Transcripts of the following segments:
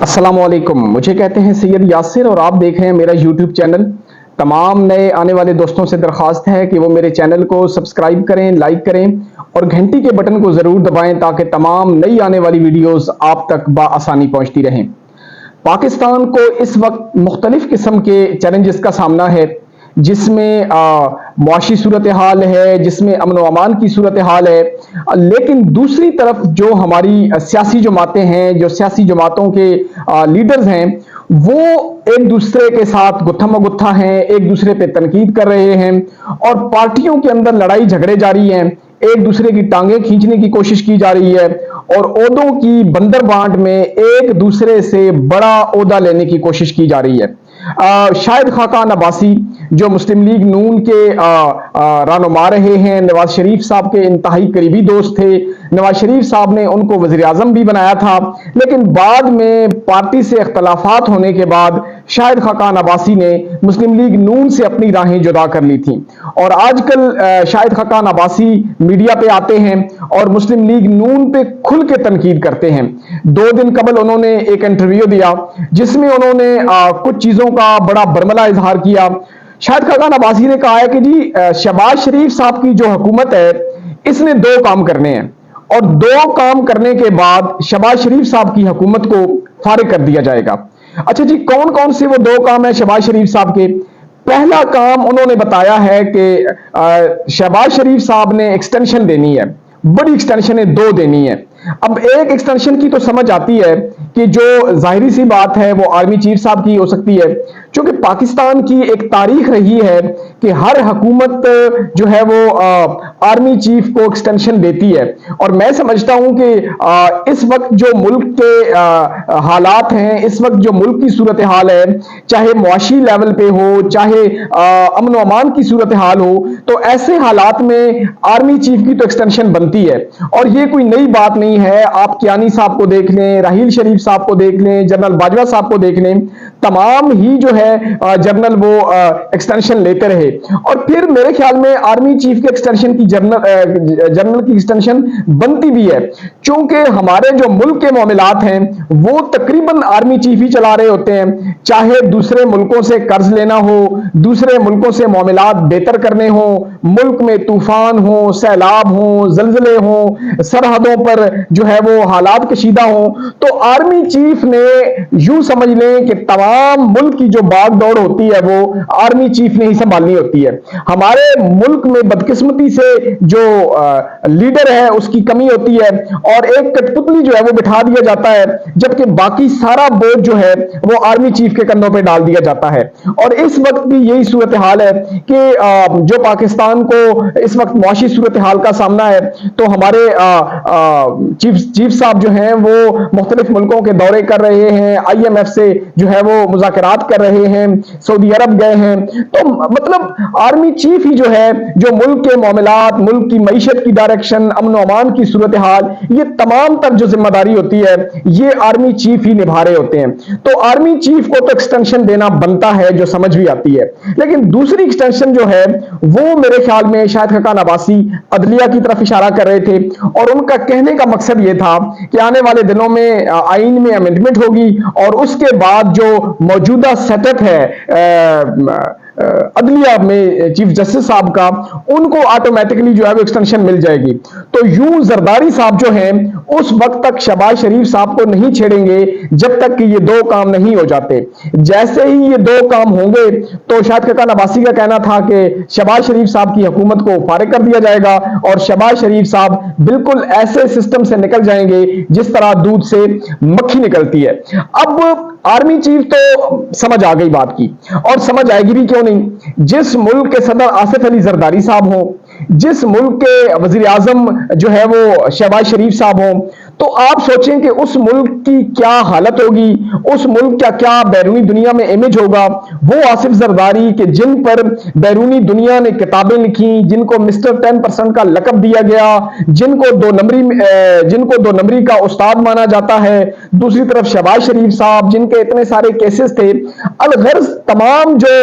अस्सलाम वालेकुम। मुझे कहते हैं सैयद यासिर और आप देख रहे हैं मेरा यूट्यूब चैनल। तमाम नए आने वाले दोस्तों से दरख्वास्त है कि वो मेरे चैनल को सब्सक्राइब करें, लाइक करें और घंटी के बटन को ज़रूर दबाएं ताकि तमाम नई आने वाली वीडियोस आप तक बआसानी पहुंचती रहें। पाकिस्तान को इस वक्त मुख्तलिफ किस्म के चैलेंजेस का सामना है, जिसमें मुआशी सूरत हाल है, जिसमें अमन व अमान की सूरत हाल है, लेकिन दूसरी तरफ जो हमारी सियासी जमातें हैं, जो सियासी जमातों के लीडर्स हैं, वो एक दूसरे के साथ गुत्था मगुत्था हैं, एक दूसरे पे तनकीद कर रहे हैं और पार्टियों के अंदर लड़ाई झगड़े जारी हैं, एक दूसरे की टांगें खींचने की कोशिश की जा रही है और ओहदों की बंदर बांट में एक दूसरे से बड़ा ओहदा लेने की कोशिश की जा रही है। शाहिद खाकान अब्बासी जो मुस्लिम लीग नून के रहनुमा रहे हैं, नवाज शरीफ साहब के इंतहाई करीबी दोस्त थे। नवाज शरीफ साहब ने उनको वज़ीर आज़म भी बनाया था, लेकिन बाद में पार्टी से इख्तलाफात होने के बाद शाहिद खाकान अब्बासी ने मुस्लिम लीग नून से अपनी राहें जुदा कर ली थी और आजकल शाहिद खाकान अब्बासी मीडिया पे आते हैं और मुस्लिम लीग नून पे खुल के तनकीद करते हैं। 2 दिन कबल उन्होंने एक इंटरव्यू दिया जिसमें उन्होंने कुछ चीज़ों का बड़ा बरमला इजहार किया। शाहिद खाकान अब्बासी ने कहा है कि जी शहबाज शरीफ साहब की जो हुकूमत है, इसने 2 काम करने हैं और 2 काम करने के बाद शहबाज शरीफ साहब की हुकूमत को फारिग कर दिया जाएगा। अच्छा जी, कौन कौन से वो 2 काम है शहबाज शरीफ साहब के? पहला काम उन्होंने बताया है कि शहबाज शरीफ साहब ने एक्सटेंशन देनी है, बड़ी एक्सटेंशन है, 2 देनी है। अब एक एक्सटेंशन की तो समझ आती है कि जो जाहिरी सी बात है वो आर्मी चीफ साहब की हो सकती है, क्योंकि पाकिस्तान की एक तारीख रही है कि हर हुकूमत जो है वो आर्मी चीफ को एक्सटेंशन देती है और मैं समझता हूं कि इस वक्त जो मुल्क के हालात हैं, इस वक्त जो मुल्क की सूरत हाल है, चाहे मुआशी लेवल पे हो, चाहे अमन व अमान की सूरत हाल हो, तो ऐसे हालात में आर्मी चीफ की तो एक्सटेंशन बनती है और ये कोई नई बात नहीं है। आप कियानी साहब को देख लें, राहील शरीफ साहब को देख लें, जनरल बाजवा साहब को देख लें, तमाम ही जो है जनरल वो एक्सटेंशन लेते रहे और फिर मेरे ख्याल में आर्मी चीफ के एक्सटेंशन की जनरल की एक्सटेंशन बनती भी है, क्योंकि हमारे जो मुल्क के मामलात हैं वो तकरीबन आर्मी चीफ ही चला रहे होते हैं। चाहे दूसरे मुल्कों से कर्ज लेना हो, दूसरे मुल्कों से मामलात बेहतर करने हो, मुल्क में तूफान हो, सैलाब हो, जलजले हो, सरहदों पर जो है वो हालात कशीदा हो, तो आर्मी चीफ ने यूं समझ लें कि तमाम मुल्क की जो भाग दौड़ होती है वो आर्मी चीफ ने ही संभालनी होती है। हमारे मुल्क में बदकिस्मती से जो लीडर है उसकी कमी होती है और एक कठपुतली जो है वो बिठा दिया जाता है, जबकि बाकी सारा बोझ जो है वो आर्मी चीफ के कंधों पे डाल दिया जाता है। और इस वक्त भी यही सूरत हाल है कि जो पाकिस्तान को इस वक्त मुआशी सूरत हाल का सामना है, तो हमारे चीफ साहब जो हैं वो मुख्तलिफ मुल्कों के दौरे कर रहे हैं, IMF से जो है वो मुज़ाकरात कर रहे हैं, सऊदी अरब गए हैं, तो मतलब आर्मी चीफ ही जो है जो मुल्क के मामलात, मुल्क की मईशत की डायरेक्शन, अमन व अमान की सूरत हाल, ये तमाम तर जो जिम्मेदारी होती है ये आर्मी चीफ ही निभा रहे होते हैं। तो आर्मी चीफ को तो एक्सटेंशन देना बनता है, जो समझ भी आती है, लेकिन दूसरी एक्सटेंशन जो है वो मेरे ख्याल में शाहिद खाकान अब्बासी अदलिया की तरफ इशारा कर रहे थे और उनका कहने का मकसद ये था कि आने वाले दिनों में आईन में अमेंडमेंट होगी और उसके बाद जो मौजूदा सेटअप है अदलिया में चीफ जस्टिस साहब का, उनको ऑटोमेटिकली जो है वो एक्सटेंशन मिल जाएगी। तो यूं जरदारी साहब जो हैं उस वक्त तक शहबाज शरीफ साहब को नहीं छेड़ेंगे जब तक कि ये 2 काम नहीं हो जाते। जैसे ही ये 2 काम होंगे तो शाहिद खाकान अब्बासी का कहना था कि शहबाज शरीफ साहब की हुकूमत को फारिग कर दिया जाएगा और शहबाज शरीफ साहब बिल्कुल ऐसे सिस्टम से निकल जाएंगे जिस तरह दूध से मक्खी निकलती है। अब आर्मी चीफ तो समझ आ गई बात की और समझ आएगी भी, क्यों नहीं। जिस मुल्क के सदर आसिफ अली जरदारी साहब हो, जिस मुल्क के वजीर आजम जो है वो शहबाज शरीफ साहब हो, तो आप सोचें कि उस मुल्क की क्या हालत होगी, उस मुल्क का क्या बैरूनी दुनिया में इमेज होगा। वो आसिफ जरदारी के जिन पर बैरूनी दुनिया ने किताबें लिखी, जिनको मिस्टर 10% का लकब दिया गया, जिनको 2 नंबरी का उस्ताद माना जाता है, दूसरी तरफ शहबाज शरीफ साहब जिनके इतने सारे केसेस थे, अलगर्ज तमाम जो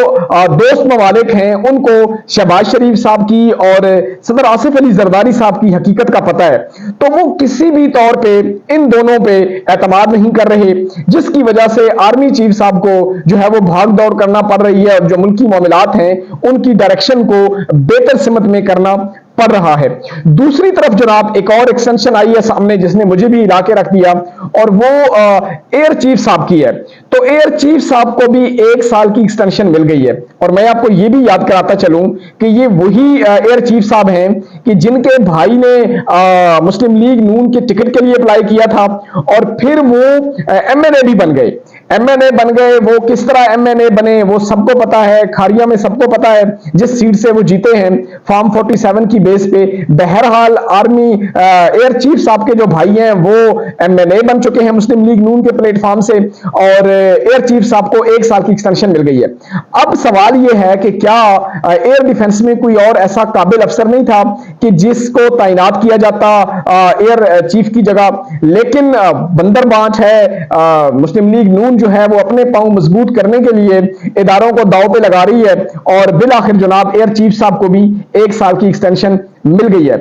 दोस्त ममालिक हैं उनको शहबाज शरीफ साहब की और सदर आसिफ अली जरदारी साहब की हकीकत का पता है, तो वो किसी भी तौर पे پہ ان دونوں پہ اعتماد نہیں کر رہے، جس کی وجہ سے آرمی چیف صاحب کو جو ہے وہ بھاگ دوڑ کرنا پڑ رہی ہے اور جو ملکی معاملات ہیں ان کی ڈائریکشن کو بہتر سمت میں کرنا پڑ رہا ہے۔ دوسری طرف جناب ایک اور ایکسٹینشن آئی ہے سامنے جس نے مجھے بھی ہلا کے رکھ دیا، اور وہ ایئر چیف صاحب کی ہے۔ تو ایئر چیف صاحب کو بھی 1 سال کی ایکسٹینشن مل گئی ہے، اور میں آپ کو یہ بھی یاد کراتا چلوں کہ یہ وہی ایئر چیف صاحب ہیں کہ جن کے بھائی نے مسلم لیگ نون کے ٹکٹ کے لیے اپلائی کیا تھا اور پھر وہ ایم این اے بھی بن گئے۔ ایم این اے بن گئے، وہ کس طرح ایم این اے بنے وہ سب کو پتا ہے، کھاریا میں سب کو پتا ہے جس سیٹ سے وہ جیتے ہیں فارم 47 کی بیس پہ۔ بہرحال آرمی ایئر چیف صاحب کے جو بھائی ہیں وہ ایم این اے بن چکے ہیں مسلم لیگ نون کے پلیٹ فارم سے، اور ایئر چیف صاحب کو 1 سال کی ایکسٹینشن مل گئی ہے۔ اب سوال یہ ہے کہ کیا ایئر ڈیفنس میں کوئی اور ایسا قابل افسر نہیں تھا کہ جس کو تعینات کیا جاتا ایئر چیف کی جگہ؟ لیکن بندر بانچ ہے مسلم لیگ نون جو ہے وہ اپنے پاؤں مضبوط کرنے کے لیے اداروں کو داؤ پہ لگا رہی ہے، اور بالآخر جناب ایئر چیف صاحب کو بھی 1 سال کی ایکسٹینشن مل گئی ہے۔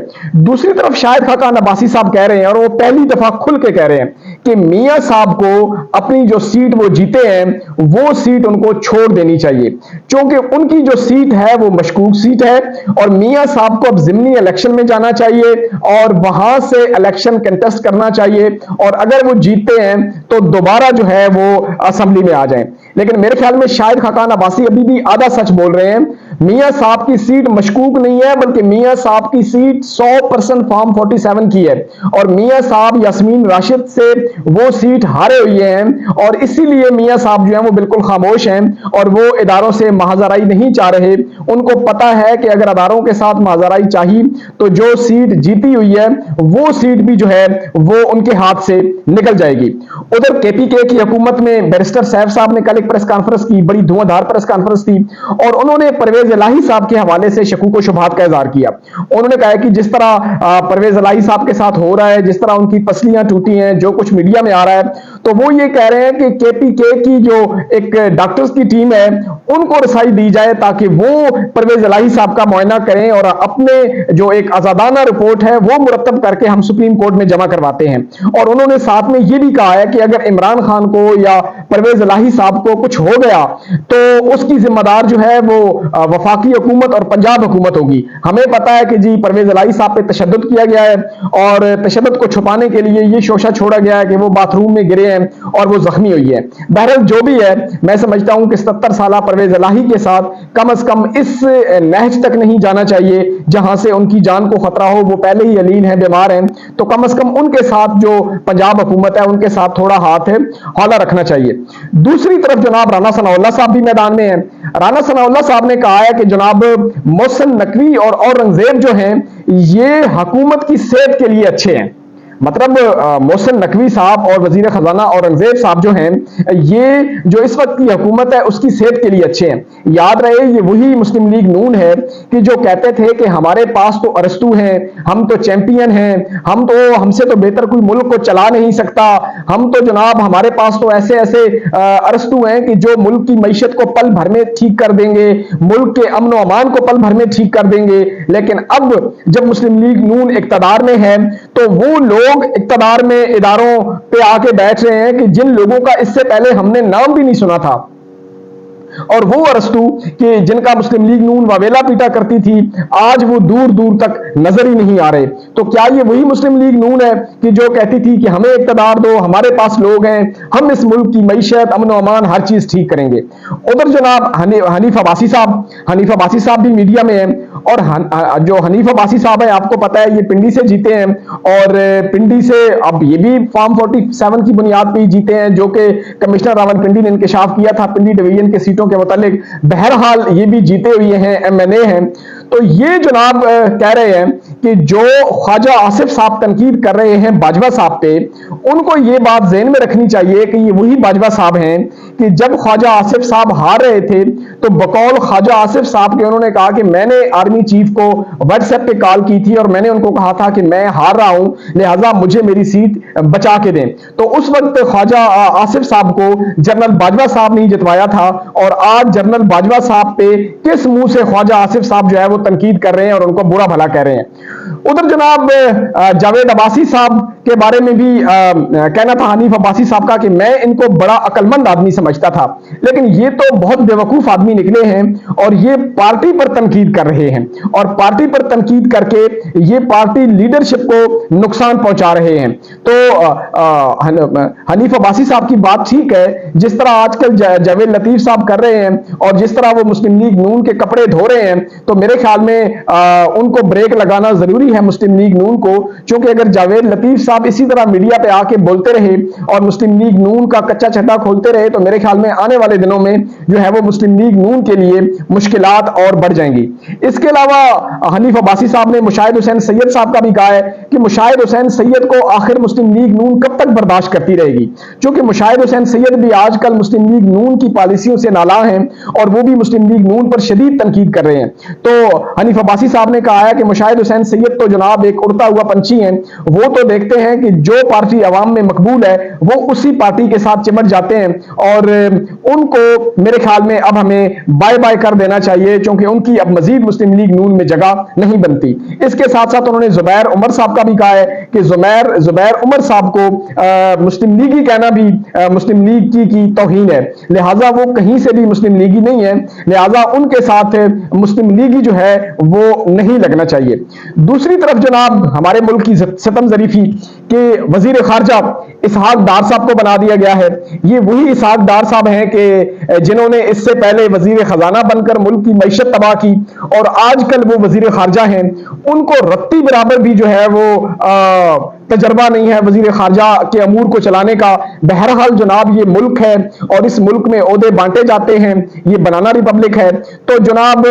دوسری طرف شاہد خاقان عباسی صاحب کہہ رہے ہیں، اور وہ پہلی دفعہ کھل کے کہہ رہے ہیں کہ میاں صاحب کو اپنی جو سیٹ وہ جیتے ہیں وہ سیٹ ان کو چھوڑ دینی چاہیے، چونکہ ان کی جو سیٹ ہے وہ مشکوک سیٹ ہے، اور میاں صاحب کو اب ضمنی الیکشن میں جانا چاہیے اور وہاں سے الیکشن کنٹیسٹ کرنا چاہیے، اور اگر وہ جیتے ہیں تو دوبارہ جو ہے وہ اسمبلی میں آ جائیں۔ لیکن میرے خیال میں شاہد خاقان عباسی ابھی بھی آدھا سچ بول رہے ہیں۔ میاں صاحب کی سیٹ مشکوک نہیں ہے، بلکہ میاں صاحب کی سیٹ 100% فارم 47 کی ہے، اور میاں صاحب یاسمین راشد سے وہ سیٹ ہارے ہوئے ہیں، اور اسی لیے میاں صاحب جو ہیں وہ بالکل خاموش ہیں اور وہ اداروں سے محاذرائی نہیں چاہ رہے۔ ان کو پتا ہے کہ اگر اداروں کے ساتھ محاذرائی چاہی تو جو سیٹ جیتی ہوئی ہے وہ سیٹ بھی جو ہے وہ ان کے ہاتھ سے نکل جائے گی۔ ادھر کے پی کے کی حکومت میں بیرسٹر سیف صاحب نے کل ایک پریس کانفرنس کی، بڑی دھواں دھار پریس کانفرنس تھی، اور انہوں نے پرویز الہی صاحب کے حوالے سے شکوک و شبہات کا اظہار کیا۔ انہوں نے کہا کہ جس طرح پرویز الہی صاحب کے ساتھ ہو رہا ہے، جس طرح ان کی پسلیاں ٹوٹی ہیں، جو کچھ میڈیا میں آ رہا ہے، تو وہ یہ کہہ رہے ہیں کہ کے پی کے کی جو ایک ڈاکٹرز کی ٹیم ہے ان کو رسائی دی جائے تاکہ وہ پرویز الہی صاحب کا معائنہ کریں اور اپنے جو ایک آزادانہ رپورٹ ہے وہ مرتب کر کے ہم سپریم کورٹ میں جمع کرواتے ہیں۔ اور انہوں نے ساتھ میں یہ بھی کہا ہے کہ اگر عمران خان کو یا پرویز الہی صاحب کو کچھ ہو گیا تو اس کی ذمہ دار جو ہے وہ وفاقی حکومت اور پنجاب حکومت ہوگی۔ ہمیں پتا ہے کہ جی پرویز الہی صاحب پہ تشدد کیا گیا ہے، اور تشدد کو چھپانے کے لیے یہ شوشہ چھوڑا گیا ہے کہ وہ باتھ روم میں گرے ہیں اور وہ زخمی ہوئی ہے۔ بہرحال جو بھی ہے، میں سمجھتا ہوں کہ 77 سالہ پرویز الہی کے ساتھ کم از کم اس نہج تک نہیں جانا چاہیے جہاں سے ان کی جان کو خطرہ ہو۔ وہ پہلے ہی علیل ہیں، بیمار ہیں، تو کم از کم ان کے ساتھ جو پنجاب حکومت ہے ان کے ساتھ تھوڑا ہاتھ ہے ہولہ رکھنا چاہیے۔ دوسری طرف جناب رانا ثناء اللہ صاحب بھی میدان میں ہیں۔ رانا ثناء اللہ صاحب نے کہا ہے کہ جناب محسن نقوی اور اورنگزیب جو ہیں یہ حکومت کی صحت کے لیے اچھے ہیں۔ مطلب محسن نقوی صاحب اور وزیر خزانہ اورنگزیب صاحب جو ہیں یہ جو اس وقت کی حکومت ہے اس کی صحت کے لیے اچھے ہیں۔ یاد رہے یہ وہی مسلم لیگ نون ہے کہ جو کہتے تھے کہ ہمارے پاس تو ارسطو ہیں، ہم تو چیمپئن ہیں، ہم سے تو بہتر کوئی ملک کو چلا نہیں سکتا، ہم تو جناب ہمارے پاس تو ایسے ارسطو ہیں کہ جو ملک کی معیشت کو پل بھر میں ٹھیک کر دیں گے، ملک کے امن و امان کو پل بھر میں ٹھیک کر دیں گے۔ لیکن اب جب مسلم لیگ نون اقتدار میں ہے تو وہ لوگ اقتدار میں اداروں پہ آ کے بیٹھ رہے ہیں کہ جن لوگوں کا اس سے پہلے ہم نے نام بھی نہیں سنا تھا، اور وہ ارسطو کہ جن کا مسلم لیگ نون واویلا پیٹا کرتی تھی آج وہ دور دور تک نظر ہی نہیں آ رہے۔ تو کیا یہ وہی مسلم لیگ نون ہے کہ جو کہتی تھی کہ ہمیں اقتدار دو، ہمارے پاس لوگ ہیں، ہم اس ملک کی معیشت امن و امان ہر چیز ٹھیک کریں گے؟ ادھر جناب حنیف عباسی صاحب بھی میڈیا میں ہیں، اور جو حنیف عباسی صاحب ہیں آپ کو پتا ہے یہ پنڈی سے جیتے ہیں، اور پنڈی سے اب یہ بھی فارم 47 کی بنیاد پہ ہی جیتے ہیں جو کہ کمشنر راول پنڈی نے انکشاف کیا تھا پنڈی ڈویژن کے سیٹوں کے متعلق۔ بہرحال یہ بھی جیتے ہوئے ہیں، ایم این اے ہیں۔ تو یہ جناب کہہ رہے ہیں کہ جو خواجہ آصف صاحب تنقید کر رہے ہیں باجوہ صاحب پہ، ان کو یہ بات ذہن میں رکھنی چاہیے کہ یہ وہی باجوہ صاحب ہیں کہ جب خواجہ آصف صاحب ہار رہے تھے تو بقول خواجہ آصف صاحب کے انہوں نے کہا کہ میں نے آرمی چیف کو واٹس ایپ پہ کال کی تھی اور میں نے ان کو کہا تھا کہ میں ہار رہا ہوں لہٰذا مجھے میری سیٹ بچا کے دیں۔ تو اس وقت خواجہ آصف صاحب کو جنرل باجوہ صاحب نے جتوایا تھا، اور آج جنرل باجوہ صاحب پہ کس منہ سے خواجہ آصف صاحب جو ہے وہ تنقید کر رہے ہیں اور ان کو برا بھلا کہہ رہے ہیں۔ उधर जनाब जावेद अब्बासी साहब के बारे में भी कहना था हनीफ अब्बासी साहब का कि मैं इनको बड़ा अक्लमंद आदमी समझता था, लेकिन ये तो बहुत बेवकूफ आदमी निकले हैं और ये पार्टी पर तनकीद कर रहे हैं और पार्टी पर तनकीद करके ये पार्टी लीडरशिप को नुकसान पहुंचा रहे हैं। तो हनीफ अब्बासी साहब की बात ठीक है, जिस तरह आजकल जावेद लतीफ साहब कर रहे हैं और जिस तरह वो मुस्लिम लीग नून के कपड़े धो रहे हैं, तो मेरे ख्याल में उनको ब्रेक लगाना जरूरी है मुस्लिम लीग नून को, क्योंकि अगर जावेद लतीफ साहब इसी तरह मीडिया पे आके बोलते रहे और मुस्लिम लीग नून का कच्चा छट्टा खोलते रहे तो मेरे ख्याल में आने वाले दिनों में जो है वो मुस्लिम लीग नून के लिए मुश्किलात और बढ़ जाएंगी। इसके अलावा हनीफ अब्बासी साहब ने मुशाहिद हुसैन सैयद साहब का भी कहा है कि मुशाहिद हुसैन सैयद को आखिर मुस्लिम लीग नून कब तक बर्दाश्त करती रहेगी, क्योंकि मुशाहिद हुसैन सैयद भी आजकल मुस्लिम लीग नून की पॉलिसियों से नाला हैं और वो भी मुस्लिम लीग नून पर शदीद तनकीद कर रहे हैं। तो हनीफ अब्बासी साहब ने कहा है कि मुशाहिद हुसैन सैयद तो जनाब एक उड़ता हुआ पंछी हैं, वो तो देखते हैं कि जो पार्टी अवाम में मकबूल है वो उसी पार्टी के साथ चिमट जाते हैं और उनको मेरे ख्याल में अब हमें बाय बाय कर देना चाहिए, क्योंकि उनकी अब मजीद मुस्लिम लीग नून में जगह नहीं बनती। इसके साथ साथ उन्होंने जुबैर उमर साहब का भी कहा है कि जुबैर उमर साहब को मुस्लिम लीगी कहना भी मुस्लिम लीग की तौहीन है, लिहाजा वो कहीं से भी मुस्लिम लीगी नहीं है, लिहाजा उनके साथ मुस्लिम लीगी जो है वो नहीं लगना चाहिए। दूसरी तरफ जनाब हमारे मुल्क की सितम ज़रीफी के वजीर खारजा इसहाक डार साहब को बना दिया गया है। ये वही इसहाक डार साहब हैं कि जिन्होंने इससे पहले वजीर खजाना बनकर मुल्क की मईशत तबाह की और आजकल वो वजीर खारजा हैं। उनको रत्ती बराबर भी जो है वो तजर्बा नहीं है वजीर खारजा के अमूर को चलाने का। बहरहाल जनाब ये मुल्क है और इस मुल्क में ओहदे बांटे जाते हैं, ये बनाना रिपब्लिक है। तो जनाब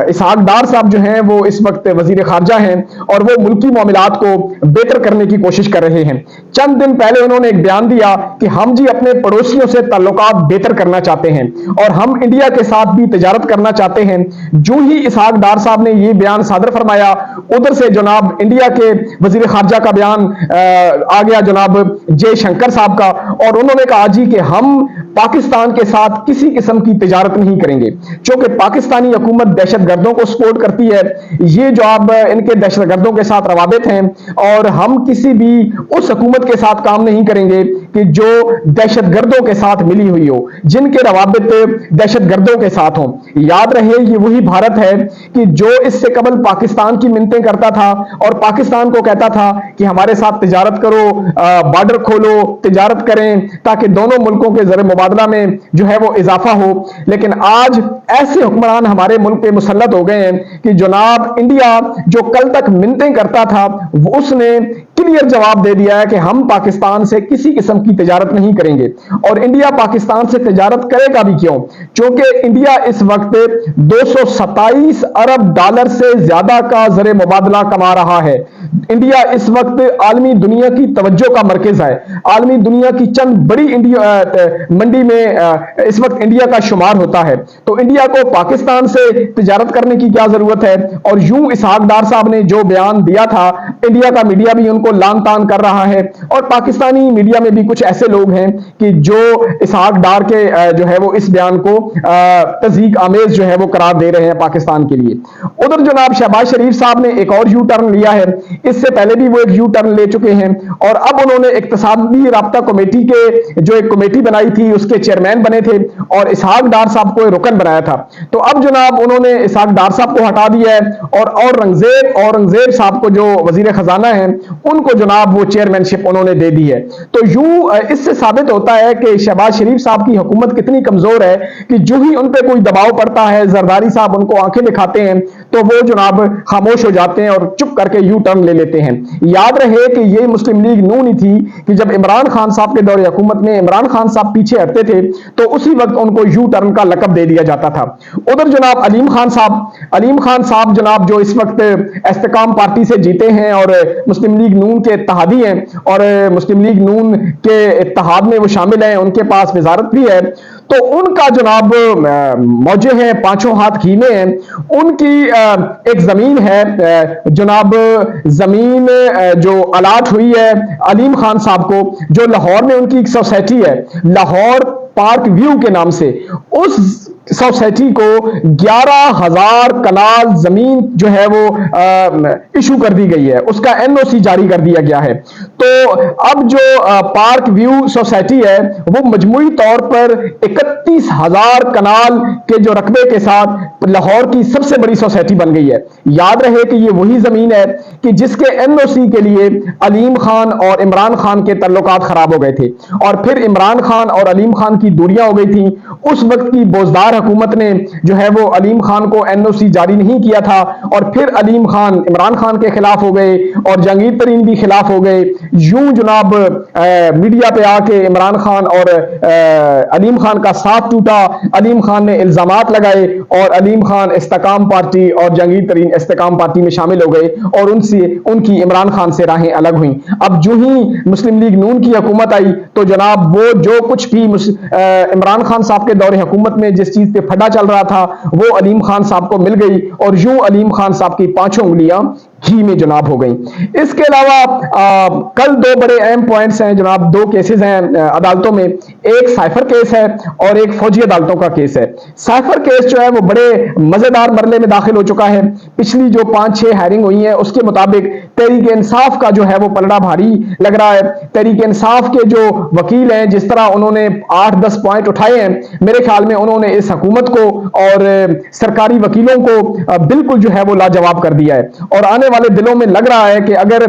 इसहाक डार साहब जो हैं वो इस वक्त वजीर खारजा हैं और वो मुल्की मामलात को बेहतर करने की कोशिश कर रहे हैं। चंद दिन पहले उन्होंने एक बयान दिया कि हम जी अपने पड़ोसियों से ताल्लुकात बेहतर करना चाहते हैं और हम इंडिया के साथ भी तिजारत करना चाहते हैं। जो ही इसहाक डार साहब ने ये बयान सादर फरमाया, उधर से जनाब इंडिया के वजीर खारजा का बयान आ गया जनाब जयशंकर साहब का, और उन्होंने कहा जी कि हम पाकिस्तान के साथ किसी किस्म की तिजारत नहीं करेंगे, क्योंकि पाकिस्तानी हुकूमत दहशतगर्दों को सपोर्ट करती है। ये जो अब इनके दहशतगर्दों के साथ रवाबित हैं और हम किसी भी उस हुकूमत के साथ काम नहीं करेंगे कि जो दहशतगर्दों के साथ मिली हुई हो, जिनके रवाबित दहशतगर्दों के साथ हो। याद रहे ये वही भारत है कि जो इससे कबल पाकिस्तान की मिन्नतें करता था और पाकिस्तान को कहता था कि हमारे साथ तिजारत करो, बॉर्डर खोलो, तिजारत करें ताकि दोनों मुल्कों के ज़र मुबादला में जो है वो इजाफा हो। लेकिन आज ऐसे हुक्मरान हमारे मुल्क पे मुसल्लत हो गए हैं कि जनाब इंडिया जो कल तक मिन्नतें करता था उसने क्लियर जवाब दे दिया है कि हम पाकिस्तान से किसी किस्म की तिजारत नहीं करेंगे। और इंडिया पाकिस्तान से तिजारत करेगा भी क्यों, क्योंकि इंडिया इस वक्त 227 अरब डॉलर से ज्यादा का ज़र मुबादला कमा रहा है। इंडिया इस वक्त आलमी दुनिया की तवज्जो का मरकज है। आलमी दुनिया की चंद बड़ी मंडी में इस वक्त इंडिया का शुमार होता है। तो इंडिया को पाकिस्तान से तिजारत करने की क्या जरूरत है। और यूं इसहाक डार साहब ने जो बयान दिया था, इंडिया का मीडिया भी उनको लान तान कर रहा है और पाकिस्तानी मीडिया में भी कुछ ऐसे लोग हैं कि जो इसहाक डार के जो है वो इस बयान को तज़ीक आमेज जो है वो करार दे रहे हैं पाकिस्तान के लिए। उधर जनाब शहबाज शरीफ साहब ने एक और यू टर्न लिया है। इससे पहले भी वो एक यू टर्न ले चुके हैं और अब उन्होंने इक्तिसादी राब्ता कमेटी के जो एक कमेटी बनाई थी उसके चेयरमैन बने थे और इसहाक डार साहब को रुकन बनाया था। तो अब जनाब उन्होंने इसहाक डार साहब को हटा दिया है और औरंगजेब साहब को जो वजीर खजाना है उनको जनाब वो चेयरमैनशिप उन्होंने दे दी है। तो यूं इससे साबित होता है कि शहबाज शरीफ साहब की हुकूमत कितनी कमजोर है कि जो ही उन पे कोई दबाव पड़ता है, जरदारी साहब उनको आंखें दिखाते हैं तो वो जनाब खामोश हो जाते हैं और चुप करके यू टर्न ले लेते हैं। याद रहे कि ये मुस्लिम लीग नून ही थी कि जब इमरान खान साहब के दौरे हुकूमत में इमरान खान साहब पीछे हटते थे तो उसी वक्त उनको यू टर्न का लकब दे दिया जाता था। उधर जनाब अलीम खान साहब जनाब जो इस वक्त इस्तेकाम पार्टी से जीते हैं और मुस्लिम लीग नून के इत्तेहादी हैं और मुस्लिम लीग नून के इत्तेहाद में वो शामिल हैं, उनके पास वजारत भी है। तो उनका जनाब मौजे हैं, पांचों हाथ खीने हैं। उनकी एक जमीन है जनाब, जमीन जो अलाट हुई है अलीम खान साहब को, जो लाहौर में उनकी एक सोसाइटी है लाहौर पार्क व्यू के नाम से, उस सोसाइटी को 11,000 कनाल जमीन जो है वो इशू कर दी गई है, उसका एनओसी जारी कर दिया गया है। तो अब जो पार्क व्यू सोसाइटी है वो मजमूई तौर पर 31,000 कनाल के जो रकबे के साथ लाहौर की सबसे बड़ी सोसाइटी बन गई है। याद रहे कि ये वही जमीन है कि जिसके एनओसी के लिए अलीम खान और इमरान खान के तल्लुकात खराब हो गए थे, और फिर इमरान खान और अलीम खान की दूरियां हो गई थी। उस वक्त की बोजदार हुकूमत ने जो है वो अलीम खान को एनओसी जारी नहीं किया था, और फिर अलीम खान इमरान खान के खिलाफ हो गए और जहांगीर तरीन भी खिलाफ हो गए। यूं जनाब मीडिया पे आके इमरान खान और अलीम खान का साथ टूटा, अलीम खान ने इल्जामात लगाए और अलीम खान इस्तेकाम पार्टी और जहांगीर तरीन इस्तेकाम पार्टी में शामिल हो गए और उनकी इमरान खान से राहें अलग हुई। अब जो ही मुस्लिम लीग नून की हुकूमत आई तो जनाब वो जो कुछ भी इमरान खान साहब के दौरे हुकूमत में जिस चीज पे फड्डा चल रहा था वो अलीम खान साहब को मिल गई, और यूं अलीम खान साहब की 5 उंगलियां घी में जनाब हो गई। इसके अलावा कल 2 बड़े अहम पॉइंट्स हैं जनाब, 2 केसेस हैं अदालतों में, एक साइफर केस है और एक फौजी अदालतों का केस है। साइफर केस जो है वो बड़े मजेदार मरले में दाखिल हो चुका है। पिछली जो 5-6 हायरिंग हुई है उसके मुताबिक तहरीक इंसाफ का जो है वो पलड़ा भारी लग रहा है। तहरीक इंसाफ के जो वकील हैं, जिस तरह उन्होंने 8-10 पॉइंट उठाए हैं, मेरे ख्याल में उन्होंने इस हुकूमत को और सरकारी वकीलों को बिल्कुल जो है वो लाजवाब कर दिया है। और आने वाले दिनों में लग रहा है कि अगर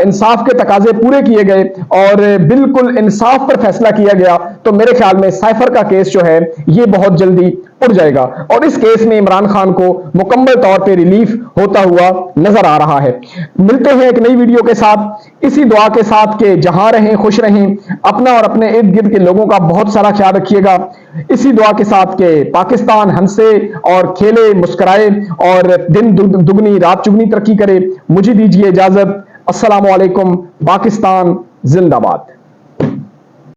इंसाफ के तकाजे पूरे किए गए और बिल्कुल इंसाफ पर फैसला किया गया तो मेरे ख्याल में साइफर का केस जो है ये बहुत जल्दी उड़ जाएगा, और इस केस में इमरान खान को मुकम्मल तौर पे रिलीफ होता हुआ नजर आ रहा है। मिलते हैं एक नई वीडियो के साथ, इसी दुआ के साथ कि जहां रहें खुश रहें, अपना और अपने इर्द गिर्द के लोगों का बहुत सारा ख्याल रखिएगा। इसी दुआ के साथ कि पाकिस्तान हंसे और खेले मुस्कुराए और दिन दुगनी रात चुगनी तरक्की करे। मुझे दीजिए इजाजत। अस्सलामु अलैकुम। पाकिस्तान जिंदाबाद।